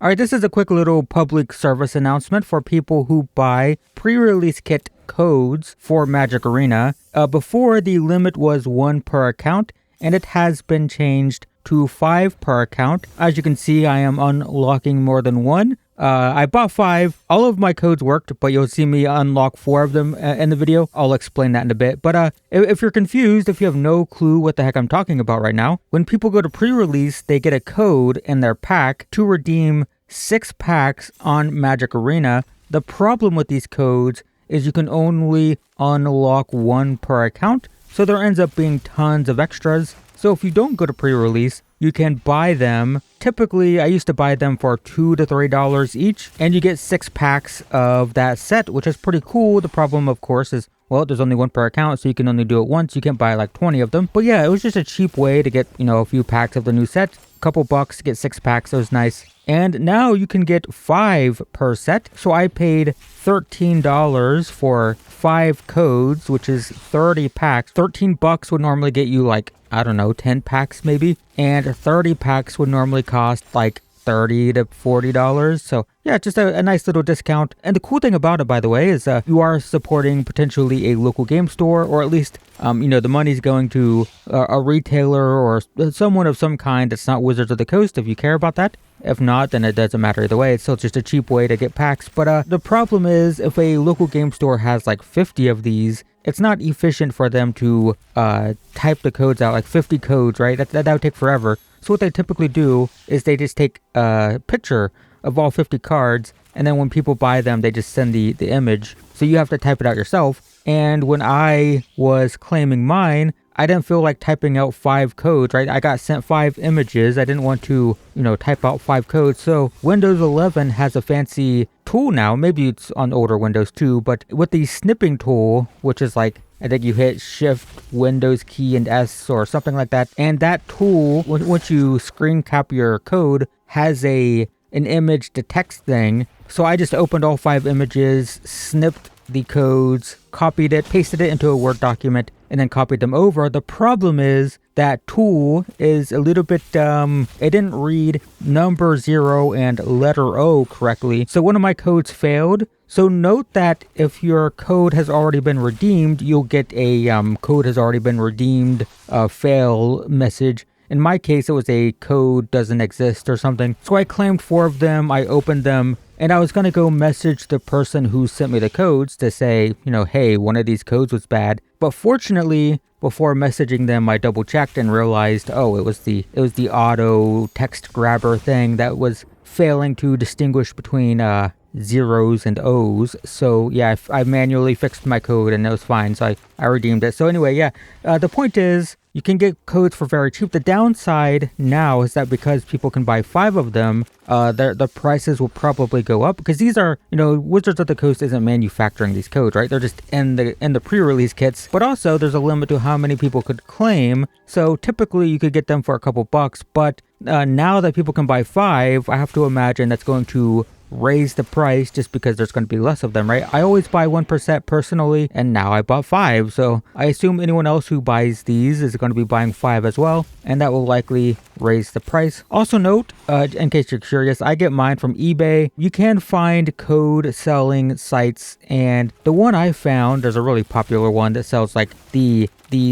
All right, this is a quick little public service announcement for people who buy pre-release kit codes for Magic Arena. Before, the limit was 1 per account, and it has been changed to 5 per account. As you can see, I am unlocking more than 1. I bought 5. All of my codes worked, but you'll see me unlock 4 of them in the video. I'll explain that in a bit. But if you're confused, if you have no clue what the heck I'm talking about right now, when people go to pre-release, they get a code in their pack to redeem 6 packs on Magic Arena. The problem with these codes is you can only unlock 1 per account, so there ends up being tons of extras. So if you don't go to pre-release, you can buy them. Typically, I used to buy them for $2 to $3 each, and you get 6 packs of that set, which is pretty cool. The problem, of course, is, well, there's only 1 per account, so you can only do it once. You can't buy like 20 of them. But yeah, it was just a cheap way to get, a few packs of the new set. A couple bucks to get 6 packs. It was nice. And now you can get 5 per set. So I paid $13 for 5 codes, which is 30 packs. $13 would normally get you like, I don't know, 10 packs maybe. And 30 packs would normally cost like $30 to $40. So yeah, just a nice little discount. And the cool thing about it, by the way, is you are supporting potentially a local game store, or at least, the money's going to a retailer or someone of some kind that's not Wizards of the Coast, if you care about that. If not, then it doesn't matter either way. It's still just a cheap way to get packs. But the problem is, if a local game store has like 50 of these, it's not efficient for them to type the codes out, like 50 codes, right? That would take forever. So what they typically do is they just take a picture of all 50 cards, and then when people buy them, they just send the image. So you have to type it out yourself. And when I was claiming mine, I didn't feel like typing out 5 codes, right? I got sent 5 images. I didn't want to, type out 5 codes. So Windows 11 has a fancy tool now. Maybe it's on older Windows too, but with the snipping tool, which is like, I think you hit Shift, Windows key, and S or something like that. And that tool, once you screen cap your code, has an image to text thing. So I just opened all 5 images, snipped the codes, copied it, pasted it into a Word document, and then copied them over. The problem is that tool is a little bit, it didn't read number 0 and letter O correctly. So one of my codes failed. So note that if your code has already been redeemed, you'll get a code has already been redeemed fail message. In my case, it was a code doesn't exist or something. So I claimed 4 of them, I opened them, and I was going to go message the person who sent me the codes to say, hey, one of these codes was bad. But fortunately, before messaging them, I double checked and realized, oh, it was the auto text grabber thing that was failing to distinguish between zeros and O's. So yeah, I manually fixed my code and it was fine. So I redeemed it. So anyway, yeah, the point is, you can get codes for very cheap. The downside now is that because people can buy 5 of them, the prices will probably go up, because these are, Wizards of the Coast isn't manufacturing these codes, right? They're just in the pre-release kits. But also there's a limit to how many people could claim. So typically you could get them for a couple bucks, but now that people can buy 5, I have to imagine that's going to raise the price just because there's going to be less of them, right? I always buy 1% personally, and now I bought 5, so I assume anyone else who buys these is going to be buying 5 as well, and that will likely raise the price. Also note, in case you're curious, I get mine from eBay. You can find code selling sites, and the one I found, there's a really popular one that sells like the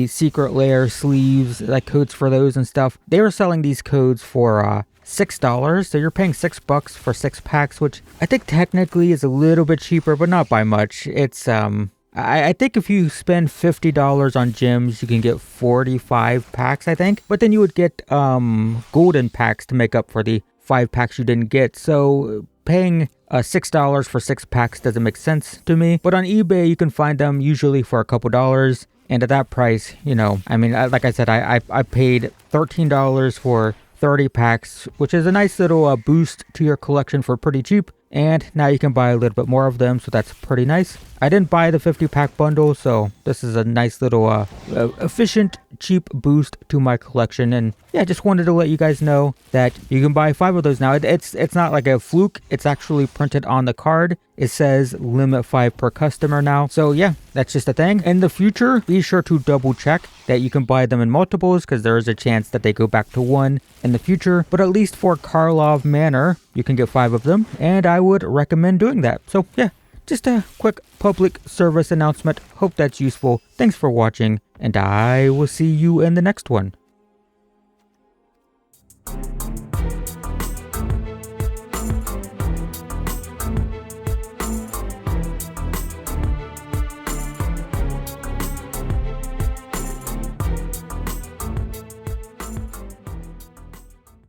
secret lair sleeves, like codes for those and stuff. They were selling these codes for $6, so you're paying $6 for 6 packs, which I think technically is a little bit cheaper, but not by much. It's I think if you spend $50 on gems, you can get 45 packs, I think. But then you would get golden packs to make up for the 5 packs you didn't get. So paying $6 for 6 packs doesn't make sense to me. But on eBay, you can find them usually for a couple dollars. And at that price, like I said, I paid $13 for 30 packs, which is a nice little boost to your collection for pretty cheap. And now you can buy a little bit more of them, so that's pretty nice. I didn't buy the 50-pack bundle, so this is a nice little efficient, cheap boost to my collection. And yeah, just wanted to let you guys know that you can buy 5 of those now. It's not like a fluke. It's actually printed on the card. It says limit 5 per customer now. So yeah, that's just a thing. In the future, be sure to double check that you can buy them in multiples, because there is a chance that they go back to 1 in the future. But at least for Karlov Manor, you can get 5 of them, and I would recommend doing that. So yeah, just a quick public service announcement. Hope that's useful. Thanks for watching, and I will see you in the next one.